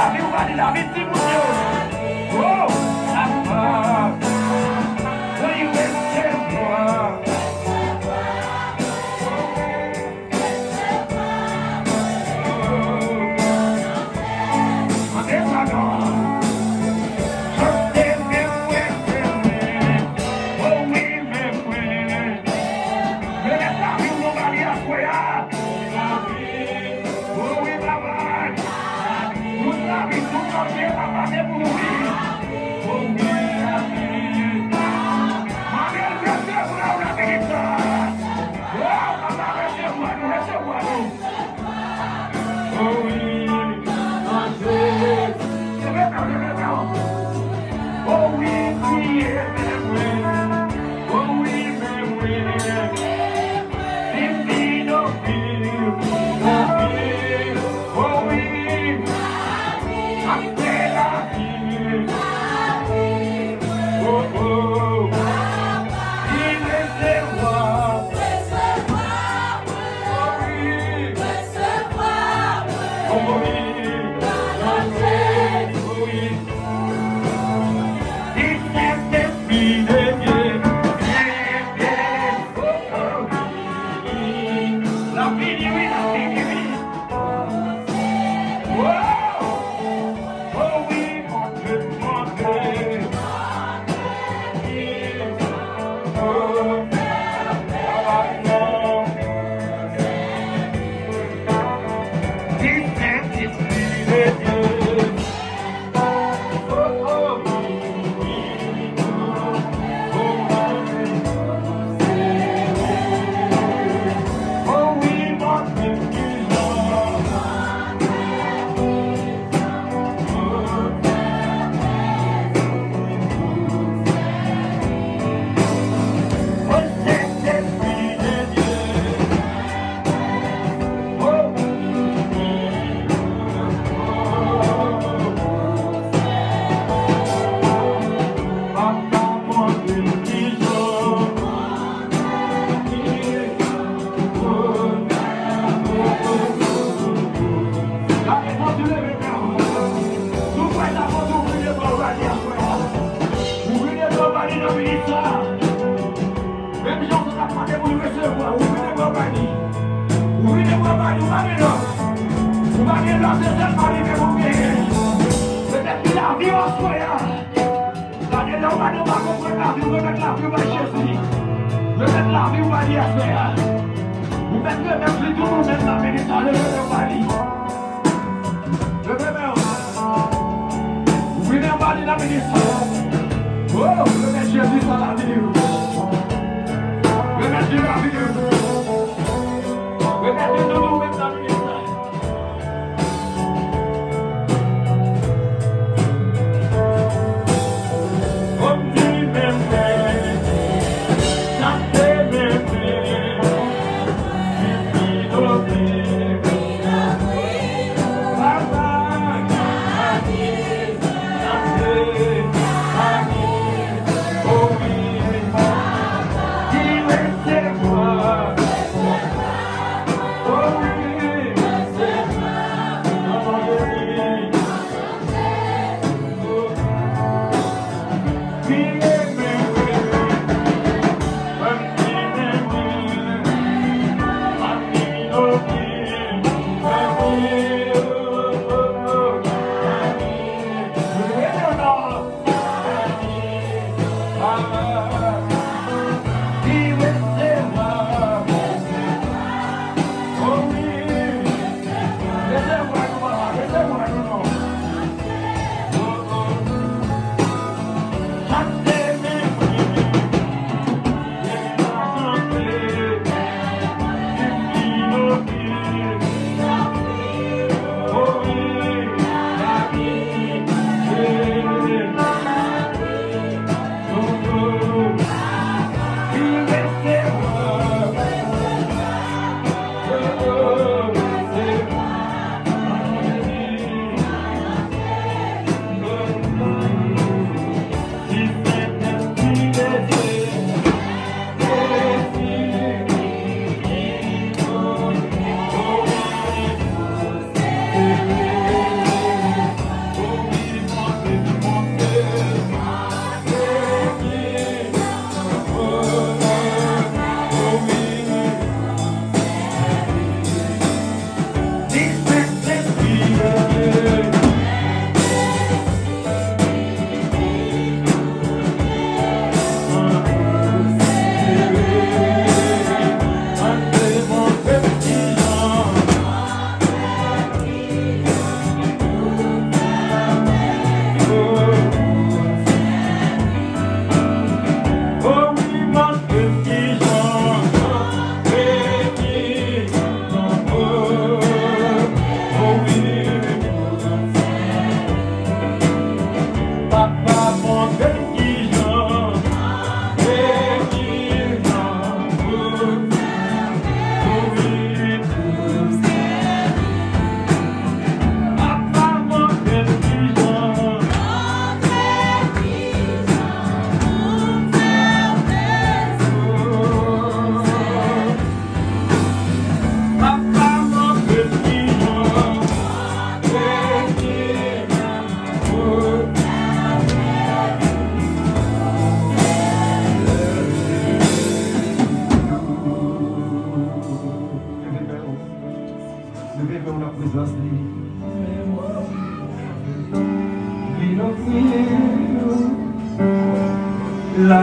Oh, Levez dans la présence de Vino frio la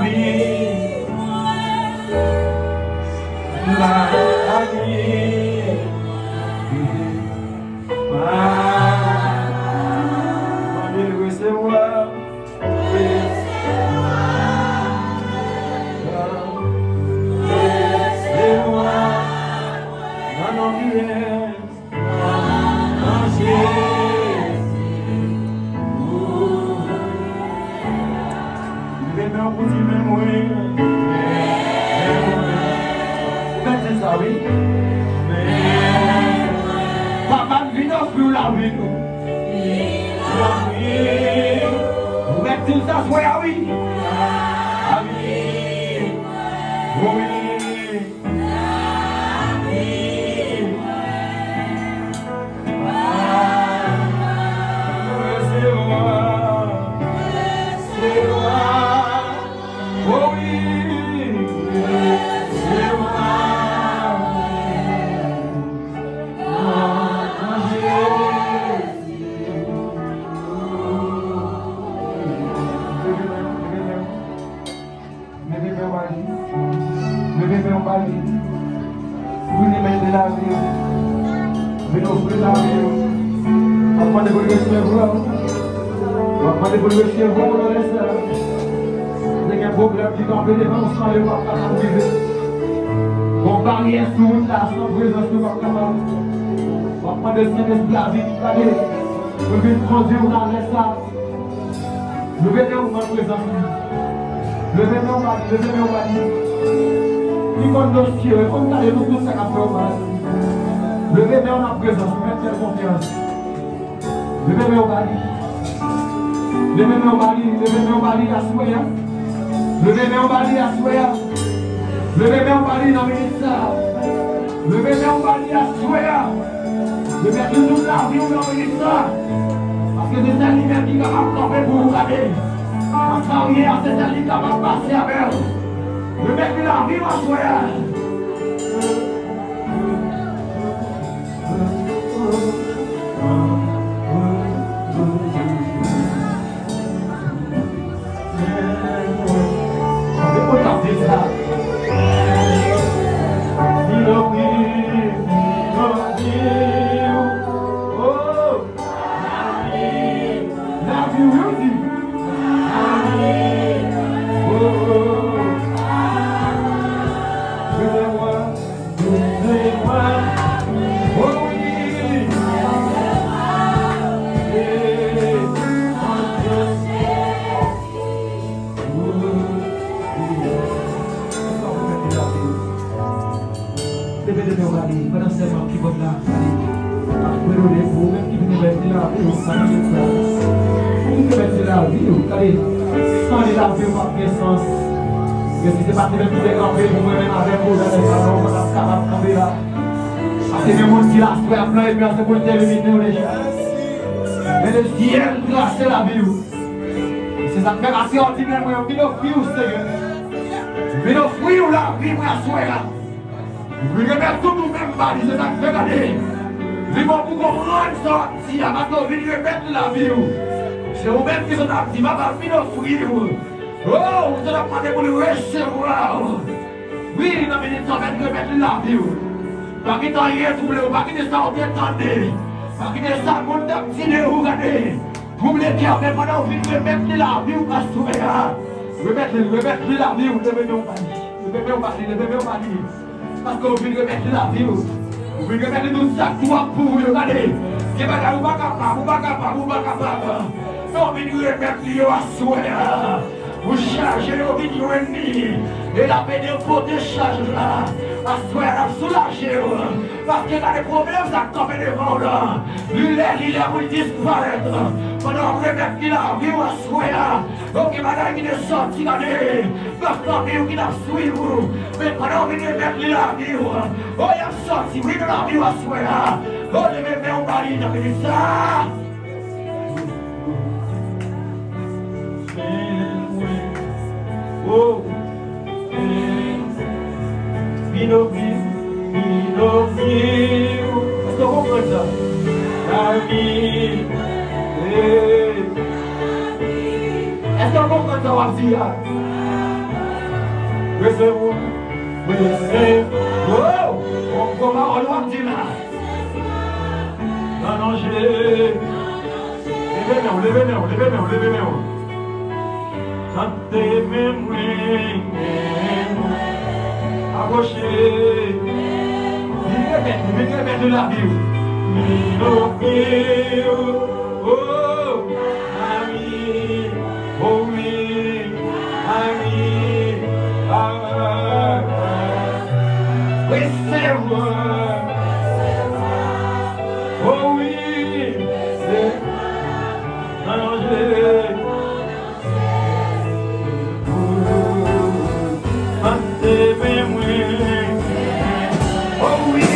vie, la vie, recevoir. Papa vino pour la vie. Tout ça soit ah oui. Ah oui. Oui. Vous les mettez la vie, vous offrez la vie. On va demander pour le chez vous, on laisse là. C'est un problème qui t'en fait devant, on s'en est pas capable de vivre. On barrière sous route là, sans présence, nous pas capable. On va prendre le Saint-Esprit la vie, allez. Vous venez conduire, on en laisse là. Nous venons en présence. Levez-moi, levez-moi. Qui compte nos cieux, on a les tout ça qu'a fait mal. Levez-moi en présence, mettez confiance. Levez-moi au bali. Levez-moi au bali, levez-moi au bali à soya. Levez-moi au bali à soya. Levez-moi au bali dans le ministère. Levez-moi au bali à soya. Levez-moi toute la vie dans le ministère. Parce que c'est celle qui est capable de tomber pour vous garder. En carrière, c'est celle qui est capable de passer avec vous. Le mec de la vie va soya. C'est pour terminer les gens. Mais le ciel grâce la vie. C'est ça que la science dit que nous offrir Seigneur. Nous offrir la vie pour la soirée. Nous remettons tout nous-mêmes bali, c'est ça que fait garder. Nous vont pour comprendre ça. Si à maintenant nous remettons la vie. C'est vous-même qui sont actifs. Ma va venir offrir. Oh, vous allez demander pour le recevoir. Oui, nous venons de remettre la vie. Pas qu'il t'aille troublé, pas qu'il t'aille entendu, pas qu'il t'aille ça, mon dame, si les regardez, troublé cœur, mais maintenant on vient de mettre la vie ou pas sauver. Remettre la vie ou lever nos palis, parce qu'on vient de mettre la vie, on vient de mettre tout ça pour vous regarder. C'est pas capable, on va capable. On vient de mettre les à sauver. Vous chargez vos vidéos ennemies et la peine de porter charge là. À soir, à soulager. Parce qu'il y a des problèmes, ça tombe devant là. Il est pour disparaître. Pendant qu'on remet qu'il a vu à soir. Donc il m'a dit qu'il est sorti là. Parce qu'on a vu qu'il a suivi. Mais pendant qu'il remet qu'il a vu. Oh, il a sorti, oui, il a vu à soir. Oh, je vais mettre un mari dans le ça. Oh, Vino, Est-ce qu'on comprend ça va dire? Laissez-moi. Oh! On va dire là. Non, non, j'ai. Levez-nous. Chantez mes approchez. Vivez de la vie. Oh, ami, oh oui, ami, laissez-moi. Oh oui, c'est manger. Chantez mes oh oui,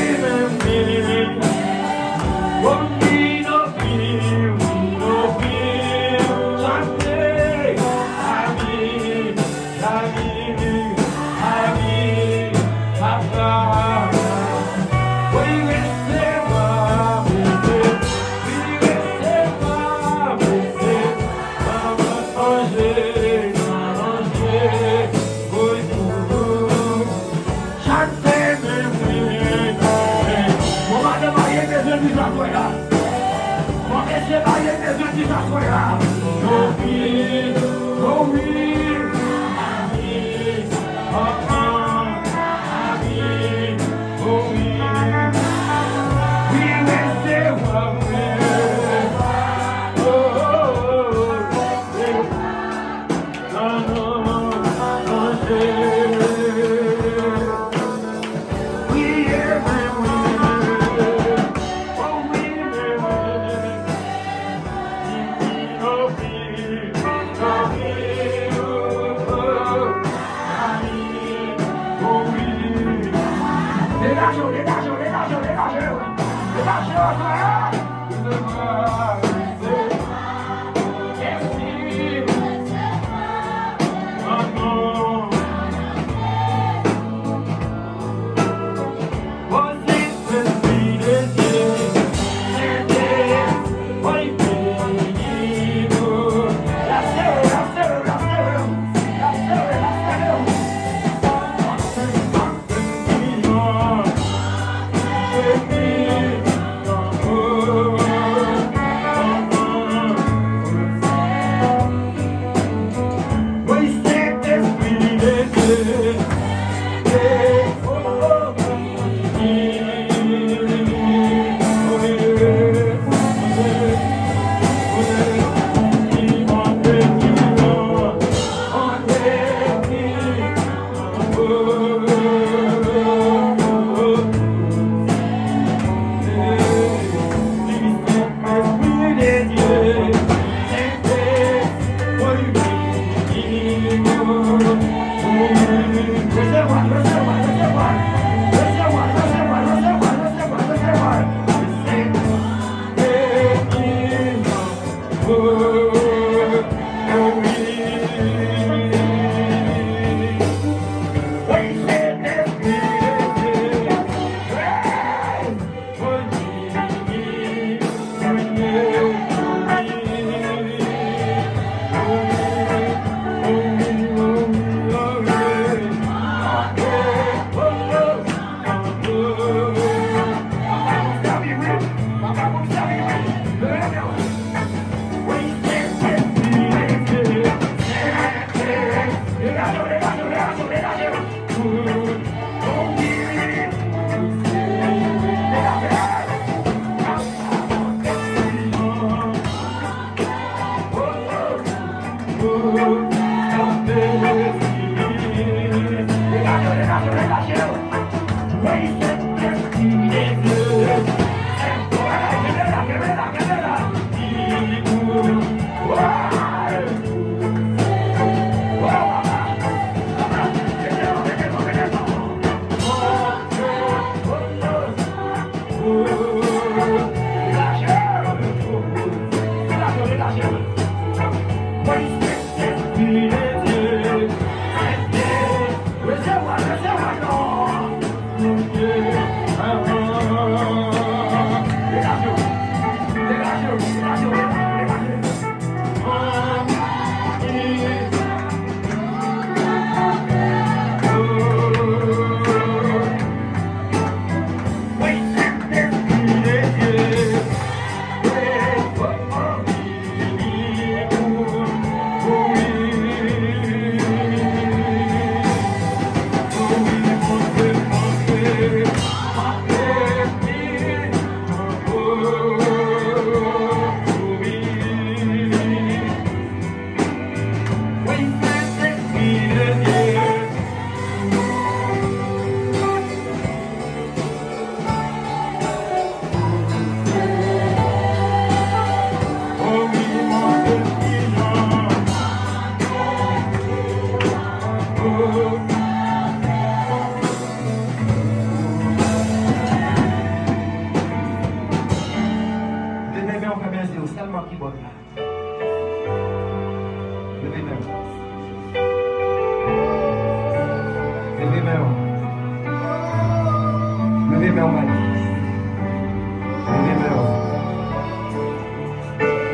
en bas.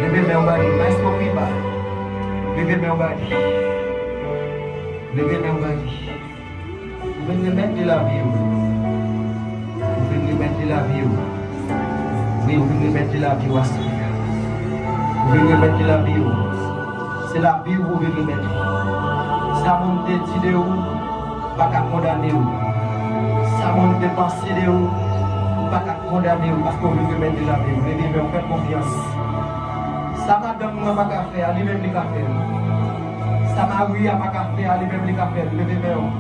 Levez-moi en bas. Maestro Piba. Levez-moi en bas. Levez-moi en bas. Vous venez mettre de la vie. Vous venez mettre de la vie. Oui, vous venez mettre de la vie. Vous venez mettre de la vie. C'est la vie où vous venez mettre. Ça monte des idées, pas qu'à condamner. Ça monte des pensées, pas qu'à condamner, parce qu'on veut mettre de la vie. Vous devez me faire confiance. Ça madame n'a pas qu'à faire, lui-même les qu'à faire. Ça mari n'a pas qu'à faire, lui-même les qu'à faire. Levez-moi.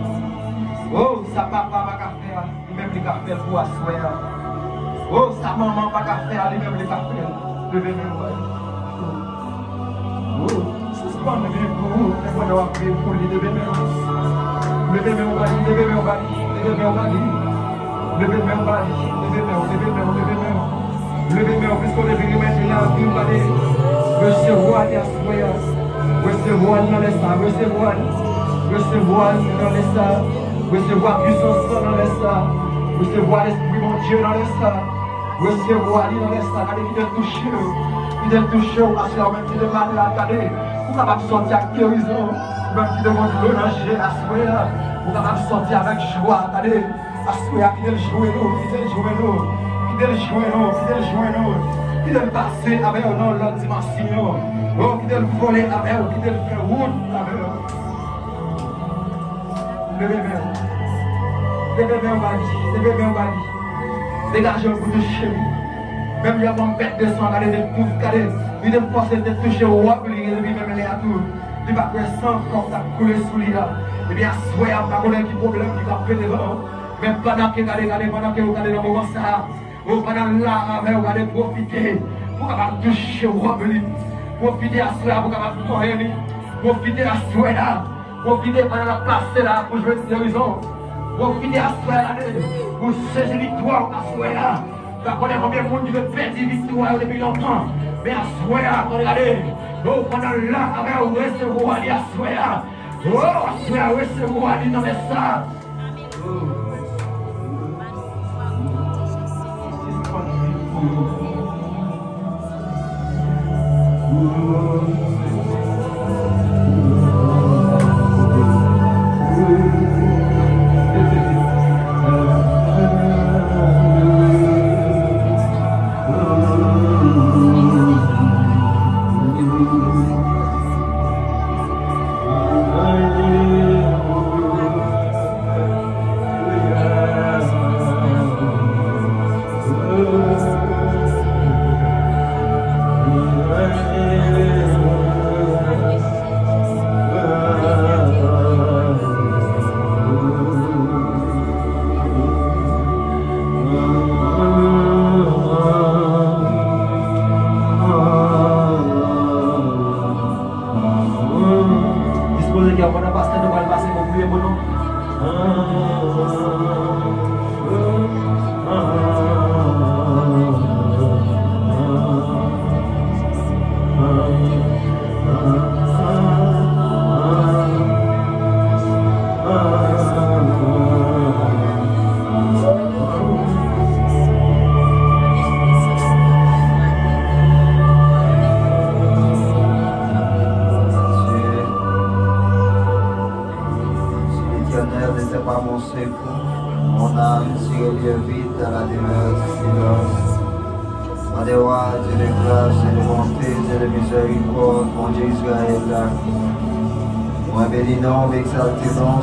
Oh, ça papa n'a pas qu'à faire, lui-même les qu'à faire pour asseoir. Oh, sa maman n'a pas qu'à faire, lui-même les qu'à faire. Levez-moi. Oh, suspendez vous, et moi d'avoir prié pour lui. Levez-moi. Levez-moi au bali, levez-moi au bali, levez-moi au bali. Levez-moi au bali, levez-moi, levez-moi, levez-moi. Levez-moi, puisqu'on est venu mettre là, vous allez recevoir des assoyances, recevoir dans les sangs, recevoir dans les sangs, recevoir puissance dans les sangs, recevoir l'esprit mon Dieu dans les sangs, recevoir dans les sangs, regardez qui est touché, parce que même qui est malade, regardez, vous capable de sortir avec guérison, même qui demande l'eau nager, assoyant, vous capable de sortir avec joie, regardez, assoyant qui est le jouer nous, qui est le jouer nous. Fidèle joindre, fidèle passer avec nous dans l'autre dimension. Oh, fidèle voler avec nous, fidèle faire route avec nous. Levez-moi en bas. Dégagez un bout de chéri. Même il y a mon bête de sang, regardez des pouces, regardez. Il est forcé de toucher au wap, il est même les atouts. Il va faire sang comme ça couler sous lui là. Et bien, soyez pas qu'on ait un problème qui va faire devant. Même pendant que vous regardez dans le moment ça. Vous pendant là, vous allez profiter pour toucher au roi. Profitez à cela pour pouvoir profiter à cela. Profitez pendant la place là pour jouer de guérison. Profitez à cela pour saisir victoire à cela. Vous connaissez combien de monde qui veut perdre victoire depuis longtemps. Mais à cela, regardez. Vous pendant là, vous recevoir à cela. Oh, à cela, recevoir dans les salles.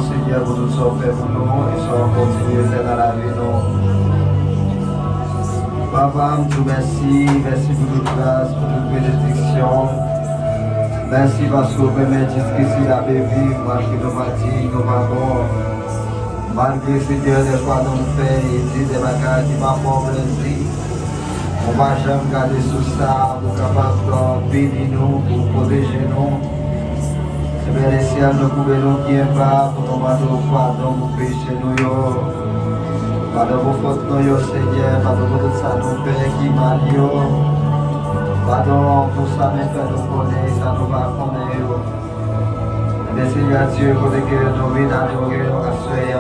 Seigneur, pour tout ça fait pour nous et ça continue à faire dans la vie. Papa, je merci pour toute grâce, pour toute bénédiction. Merci parce que vous permettez jusqu'ici la vivre, malgré nos fatigues, nos parents. Malgré Seigneur, des fois nous faisons et dit des bagages qui m'ont pas plaisir. On ne va jamais garder sous ça, pour capable de bénir nous, pour protéger nous. Seigneur, les ciels nous pouvons nous qui est pas pour nous battre au pardon pour pécher nous. Pardon pour faute nous, Seigneur, pardon pour tout ça nous fait qui mal. Pardon pour ça nous fait nous connaître, ça nous va connaître. Et Seigneur Dieu, pour que nous viennent à nous assurer.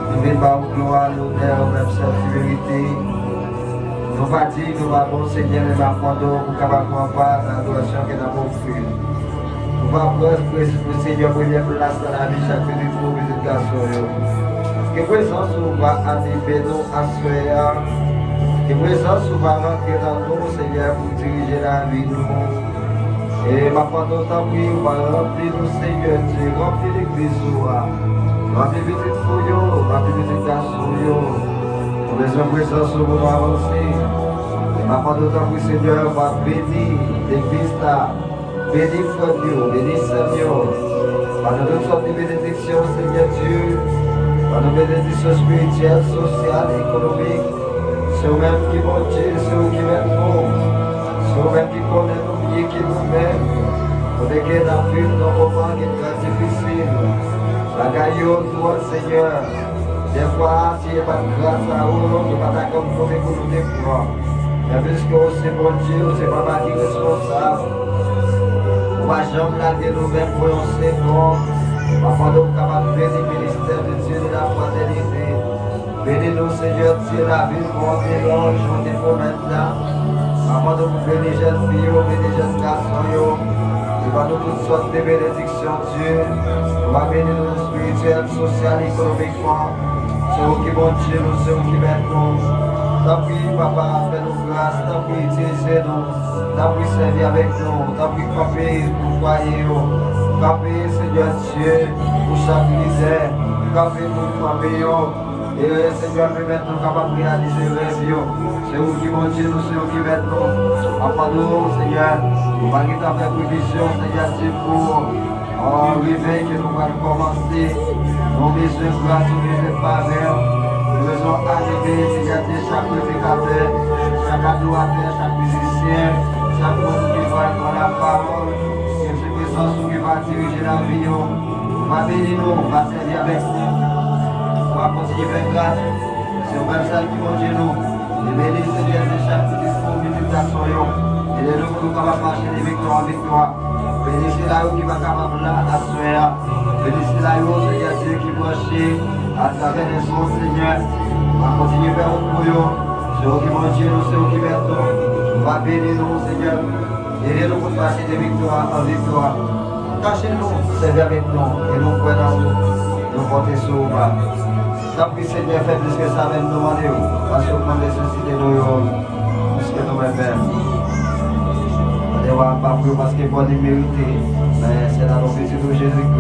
Nous venons par gloire, l'honneur, même cette vérité. Nous va dire, nous va bon Seigneur, et ma foi pour capable de voir l'adoration que nous avons offert. Nous va prendre le Seigneur première place dans la vie, chaque minute pour visiter garçon. Que présence nous va animer nous à soir. Que présence nous va rentrer dans nous, Seigneur, pour diriger la vie de nous. Et ma foi d'autant prie, on va remplir nous, Seigneur Dieu, remplir l'église, remplir petite fouille, remplir petite garçon. Nous besoin de présence pour nous avancer. Et ma foi d'autant prie, Seigneur, va bénir l'église là. Bénis frère Dieu, bénis Seigneur. Par notre sorte de bénédiction, Seigneur Dieu. Par nos bénédictions spirituelles, sociales, économiques. C'est eux-mêmes qui vont Dieu, c'est eux qui mettent nous. C'est eux-mêmes qui connaissent nos vies, qui nous mettent. On est qui dans la vie, dans nos moments qui sont très difficiles. La gaillot, toi, Seigneur. Des fois, s'il n'y a pas de grâce à eux, on ne peut pas comme pour nous découvrir. Mais puisque c'est bon Dieu, c'est pas qui est responsable. On va jamais larguer nous-mêmes pour un second. Afin de nous capables de bénir le ministère de Dieu de la fraternité. Bénis-nous, Seigneur Dieu, la vie pour des anges, des maintenant. Afin de nous bénir les jeunes filles, bénir les jeunes garçons. Nous allons toutes sortes de bénédictions, Dieu. On va bénir nous spirituellement, social, économiquement. C'est vous qui vont Dieu, nous, c'est vous qui mettent nous. Tant pis, Papa, fais-nous grâce, tant pis, utilisez-nous, tant pis, servez avec nous, tant pis, camper, pour croyer, camper, Seigneur Dieu, pour chaque misère, camper pour camper, et Seigneur, permettez nous capables de réaliser le rêve, c'est vous qui vont Dieu, nous, c'est vous qui mettez nous, afin de nous, Seigneur, nous allons faire prévision, Seigneur Dieu, pour arriver que nous allons commencer, nos besoins de grâce, nos besoins de faveur. Nous devons arriver, Seigneur Dieu, chaque prédicateur, chaque adorateur, chaque musicien, chaque monde qui va dans la parole, que ce présence qui va diriger la vie, va bénir nous, va servir avec nous, va continuer à faire grâce. C'est même ça qui va dire nous. Et bénir, Seigneur, de chaque petite multiplication, et de nous pour nous capables de marcher de victoire en victoire. Bénissez là où qui va capable à soeur. Bénissez là où, Seigneur Dieu, qui va marcher à travers les sons, Seigneur. On va continuer vers notre bouillon. C'est eux qui vont Dieu, nous, c'est eux qui mettent nous. On va bénir nous, Seigneur. Aidez-nous pour passer de victoire en victoire. Cachez-nous, servez avec nous. Et nous prenons nous. Nous portons sur vous. Tant pis, Seigneur, faites plus que ça même demander. Parce que vous nécessitez nous, plus que nous même. On ne va pas plus parce que vous les méritez. Mais c'est dans le nom de Jésus-Christ.